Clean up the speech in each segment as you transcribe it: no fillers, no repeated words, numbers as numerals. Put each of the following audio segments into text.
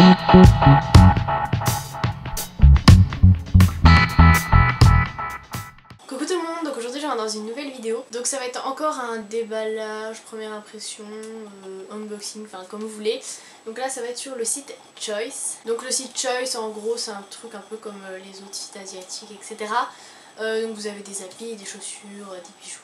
Coucou tout le monde, donc aujourd'hui je viens dans une nouvelle vidéo. Donc ça va être encore un déballage, première impression, unboxing, enfin comme vous voulez. Donc là ça va être sur le site Choice. Donc le site Choice en gros c'est un truc un peu comme les autres sites asiatiques, etc. Donc vous avez des habits, des chaussures, des bijoux,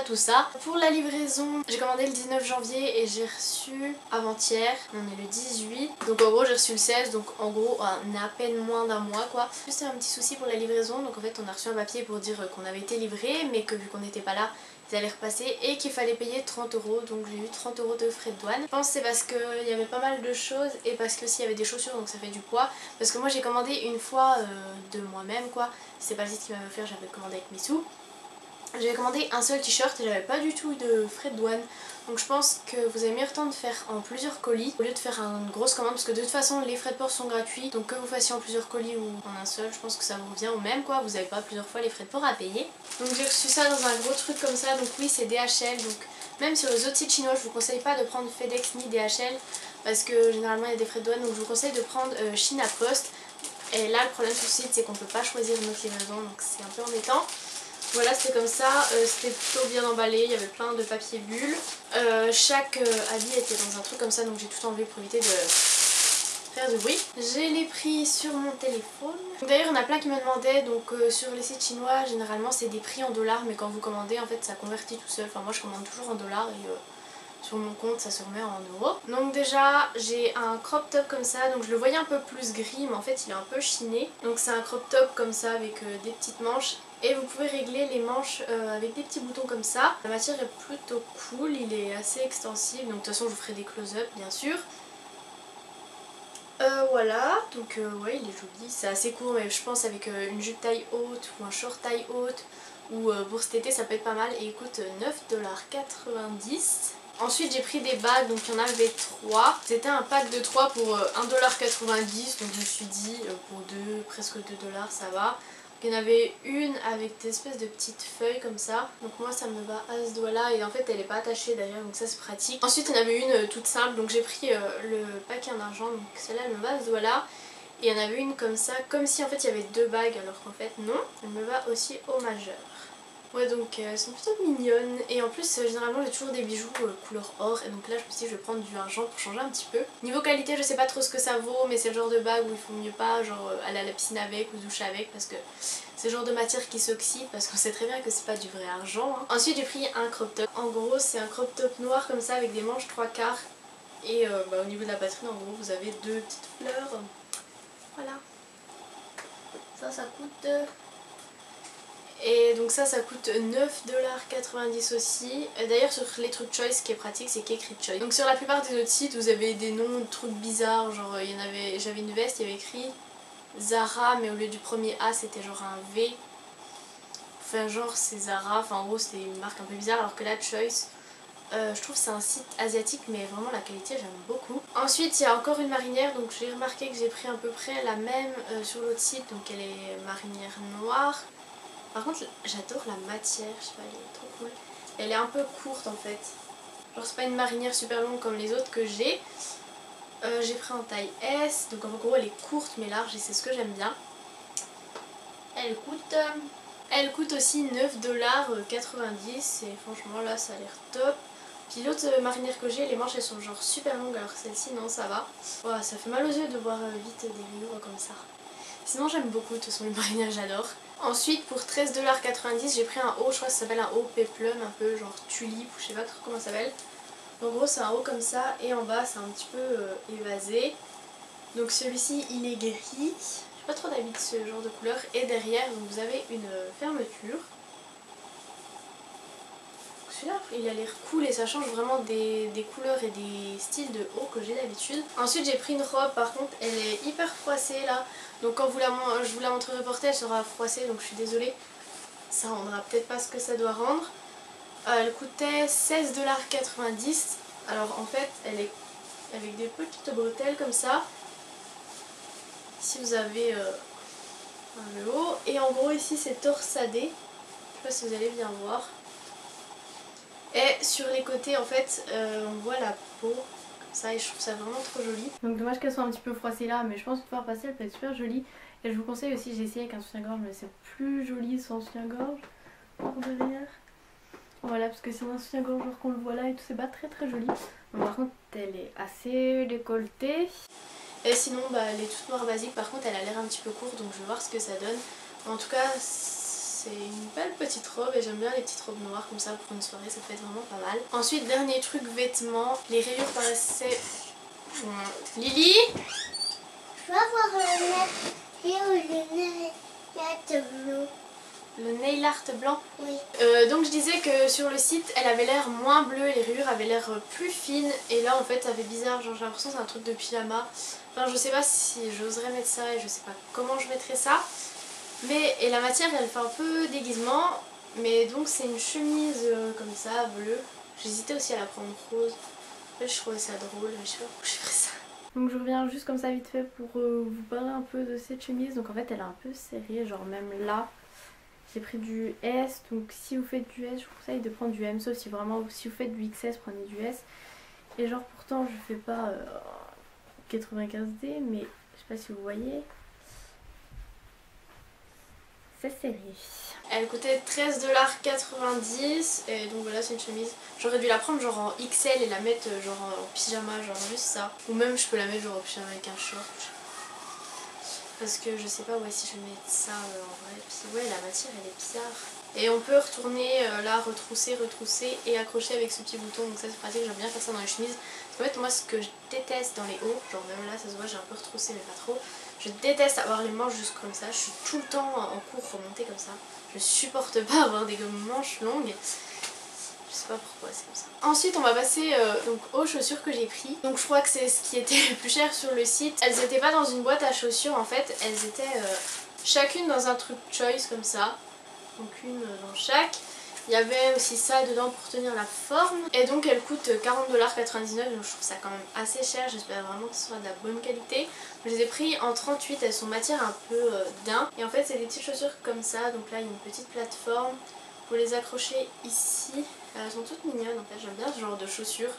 tout ça. Pour la livraison, j'ai commandé le 19 janvier et j'ai reçu avant-hier, on est le 18. Donc en gros j'ai reçu le 16, donc en gros on a à peine moins d'un mois quoi. Juste un petit souci pour la livraison, donc en fait on a reçu un papier pour dire qu'on avait été livré mais que vu qu'on n'était pas là, ils allaient repasser et qu'il fallait payer 30 €, donc j'ai eu 30 € de frais de douane. Je pense que c'est parce qu'il y avait pas mal de choses et parce que aussi il y avait des chaussures donc ça fait du poids. Parce que moi j'ai commandé une fois de moi-même quoi, c'est pas le site qui m'avait offert, j'avais commandé avec mes sous. J'avais commandé un seul t-shirt et j'avais pas du tout de frais de douane. Donc je pense que vous avez mieux le temps de faire en plusieurs colis au lieu de faire une grosse commande, parce que de toute façon les frais de port sont gratuits. Donc que vous fassiez en plusieurs colis ou en un seul, je pense que ça vous revient au même quoi. Vous n'avez pas plusieurs fois les frais de port à payer. Donc j'ai reçu ça dans un gros truc comme ça. Donc oui c'est DHL. Donc même sur les autres sites chinois je vous conseille pas de prendre FedEx ni DHL parce que généralement il y a des frais de douane. Donc je vous conseille de prendre China Post. Et là le problème sur ce site c'est qu'on peut pas choisir notre livraison, donc c'est un peu embêtant. Voilà, c'était comme ça, c'était plutôt bien emballé, il y avait plein de papier bulle. Chaque habit était dans un truc comme ça, donc j'ai tout enlevé pour éviter de faire du bruit. J'ai les prix sur mon téléphone. D'ailleurs, il y en a plein qui me demandaient, donc sur les sites chinois, généralement c'est des prix en dollars, mais quand vous commandez, en fait ça convertit tout seul. Enfin, moi je commande toujours en dollars et sur mon compte ça se remet en euros. Donc déjà j'ai un crop top comme ça, donc je le voyais un peu plus gris mais en fait il est un peu chiné. Donc c'est un crop top comme ça avec des petites manches. Et vous pouvez régler les manches avec des petits boutons comme ça. La matière est plutôt cool, il est assez extensible, donc de toute façon je vous ferai des close-up bien sûr. Voilà, donc ouais il est joli, c'est assez court mais je pense avec une jupe taille haute ou un short taille haute ou pour cet été ça peut être pas mal et il coûte 9,90 $. Ensuite j'ai pris des bagues, donc il y en avait 3. C'était un pack de 3 pour 1,90 $, donc je me suis dit pour presque 2 $ ça va. Il y en avait une avec des espèces de petites feuilles comme ça, donc moi ça me va à ce doigt là et en fait elle est pas attachée derrière donc ça c'est pratique. Ensuite il y en avait une toute simple, donc j'ai pris le paquet en argent, donc celle-là elle me va à ce doigt là. Et il y en avait une comme ça, comme si en fait il y avait 2 bagues alors qu'en fait non, elle me va aussi au majeur. Ouais donc elles sont plutôt mignonnes et en plus généralement j'ai toujours des bijoux couleur or et donc là je me suis dit je vais prendre du argent pour changer un petit peu. Niveau qualité je sais pas trop ce que ça vaut mais c'est le genre de bague où il faut mieux pas genre aller à la piscine avec ou se doucher avec parce que c'est le genre de matière qui s'oxyde parce qu'on sait très bien que c'est pas du vrai argent hein. Ensuite j'ai pris un crop top. En gros c'est un crop top noir comme ça avec des manches 3/4 et au niveau de la poitrine en gros vous avez 2 petites fleurs. Voilà. Ça coûte... Et donc ça coûte 9,90 $ aussi. D'ailleurs sur les trucs Choice ce qui est pratique c'est qu'il y a écrit Choice. Donc sur la plupart des autres sites vous avez des noms de trucs bizarres, genre j'avais une veste, il y avait écrit Zara mais au lieu du premier A c'était genre un V. Enfin genre c'est Zara, enfin en gros c'était une marque un peu bizarre alors que là Choice je trouve que c'est un site asiatique mais vraiment la qualité j'aime beaucoup. Ensuite il y a encore une marinière, donc j'ai remarqué que j'ai pris à peu près la même sur l'autre site, donc elle est marinière noire. Par contre j'adore la matière, je sais pas, elle est trop cool. Elle est un peu courte en fait. Genre c'est pas une marinière super longue comme les autres que j'ai. J'ai pris en taille S, donc en gros elle est courte mais large et c'est ce que j'aime bien. Elle coûte aussi 9,90 $ et franchement là ça a l'air top. Puis l'autre marinière que j'ai, les manches elles sont genre super longues alors que celle-ci non ça va. Wow, ça fait mal aux yeux de voir vite des rayures comme ça. Sinon j'aime beaucoup, de toute façon les marinières j'adore. Ensuite pour 13,90 $ j'ai pris un haut, je crois que ça s'appelle un haut peplum, un peu genre tulipe ou je sais pas trop comment ça s'appelle. En gros c'est un haut comme ça et en bas c'est un petit peu évasé. Donc celui-ci il est gris, j'ai pas trop d'habitude de ce genre de couleur et derrière donc, vous avez une fermeture. Celui-là il a l'air cool et ça change vraiment des couleurs et des styles de haut que j'ai d'habitude. Ensuite j'ai pris une robe, par contre elle est hyper froissée là. Donc quand je vous la montrerai portée elle sera froissée donc je suis désolée. Ça rendra peut-être pas ce que ça doit rendre. Elle coûtait 16,90 $. Alors en fait elle est avec des petites bretelles comme ça. Ici vous avez le haut et en gros ici c'est torsadé. Je sais pas si vous allez bien voir. Et sur les côtés en fait on voit la peau ça et je trouve ça vraiment trop joli. Donc dommage qu'elle soit un petit peu froissée là, mais je pense que pouvoir passer elle peut être super jolie. Et je vous conseille aussi, j'ai essayé avec un soutien-gorge mais c'est plus joli sans soutien-gorge par derrière. Voilà, parce que c'est un soutien-gorge genre qu'on le voit là et tout, c'est pas très joli. Donc, par contre elle est assez décolletée. Et sinon bah, elle est toute noire basique, par contre elle a l'air un petit peu courte donc je vais voir ce que ça donne. En tout cas c'est une belle petite robe et j'aime bien les petites robes noires comme ça pour une soirée, ça peut être vraiment pas mal. Ensuite dernier truc vêtements, les rayures paraissaient... Lily, Je vais avoir le nez bleu. le nail art blanc. Oui. Donc je disais que sur le site elle avait l'air moins bleue, les rayures avaient l'air plus fines et là en fait ça fait bizarre, genre j'ai l'impression que c'est un truc de pyjama. Enfin je sais pas si j'oserais mettre ça et je sais pas comment je mettrais ça. Mais et la matière elle fait un peu déguisement, mais donc c'est une chemise comme ça, bleue. J'hésitais aussi à la prendre rose. En fait je trouvais ça drôle, mais je sais pas pourquoi j'ai pris ça. Donc je reviens juste comme ça vite fait pour vous parler un peu de cette chemise. Donc en fait elle est un peu serrée, genre même là. J'ai pris du S, donc si vous faites du S, je vous conseille de prendre du M, sauf si vraiment, si vous faites du XS, prenez du S. Et genre pourtant je fais pas 95D, mais je sais pas si vous voyez, c'est serré. Elle coûtait 13,90 $, et donc voilà c'est une chemise. J'aurais dû la prendre genre en XL et la mettre genre en pyjama, genre juste ça. Ou même je peux la mettre genre en pyjama avec un short. Parce que je sais pas ouais, si je vais mettre ça en vrai. Puis ouais la matière elle est bizarre. Et on peut retourner là, retrousser et accrocher avec ce petit bouton. Donc ça c'est pratique, j'aime bien faire ça dans les chemises. Parce qu'en fait moi ce que je déteste dans les hauts, genre même là ça se voit j'ai un peu retroussé mais pas trop. Je déteste avoir les manches juste comme ça, je suis tout le temps en cours remontée comme ça. Je supporte pas avoir des manches longues. Je sais pas pourquoi c'est comme ça. Ensuite on va passer donc aux chaussures que j'ai pris. Donc je crois que c'est ce qui était le plus cher sur le site. Elles étaient pas dans une boîte à chaussures en fait, elles étaient chacune dans un truc choice comme ça. Donc une dans chaque. Il y avait aussi ça dedans pour tenir la forme. Et donc elles coûtent 40,99 $, donc je trouve ça quand même assez cher. J'espère vraiment que ce soit de la bonne qualité. Je les ai pris en 38, elles sont matière un peu daim. Et en fait c'est des petites chaussures comme ça. Donc là il y a une petite plateforme. Vous les accrochez ici. Elles sont toutes mignonnes en fait, j'aime bien ce genre de chaussures.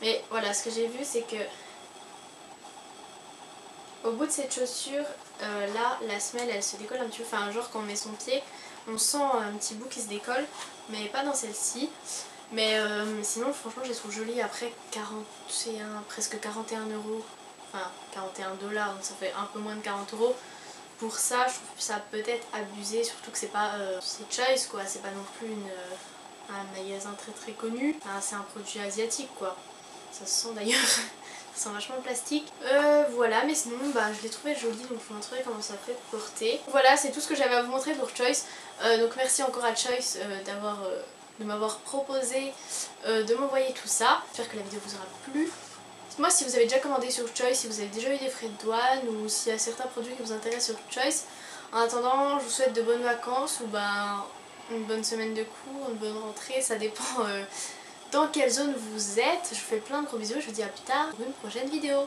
Mais voilà, ce que j'ai vu c'est que au bout de cette chaussure, là la semelle elle se décolle un petit peu. Enfin genre quand on met son pied, on sent un petit bout qui se décolle, mais pas dans celle-ci. Mais sinon franchement je les trouve jolies. Après 41, presque 41 €, enfin 41 $, donc ça fait un peu moins de 40 €. Pour ça je trouve ça peut-être abusé, surtout que c'est pas c'est Choice quoi, c'est pas non plus un magasin très connu. Enfin, c'est un produit asiatique quoi, ça se sent d'ailleurs. Ça sent vachement le plastique. Voilà, mais sinon bah, je l'ai trouvé joli, donc je vous montrerai comment ça fait porter. Voilà, c'est tout ce que j'avais à vous montrer pour Choice. Donc merci encore à Choice de m'avoir proposé de m'envoyer tout ça. J'espère que la vidéo vous aura plu. Dites-moi si vous avez déjà commandé sur Choice, si vous avez déjà eu des frais de douane ou s'il y a certains produits qui vous intéressent sur Choice. En attendant, je vous souhaite de bonnes vacances ou ben, une bonne semaine de cours, une bonne rentrée, ça dépend dans quelle zone vous êtes. Je vous fais plein de gros bisous et je vous dis à plus tard pour une prochaine vidéo.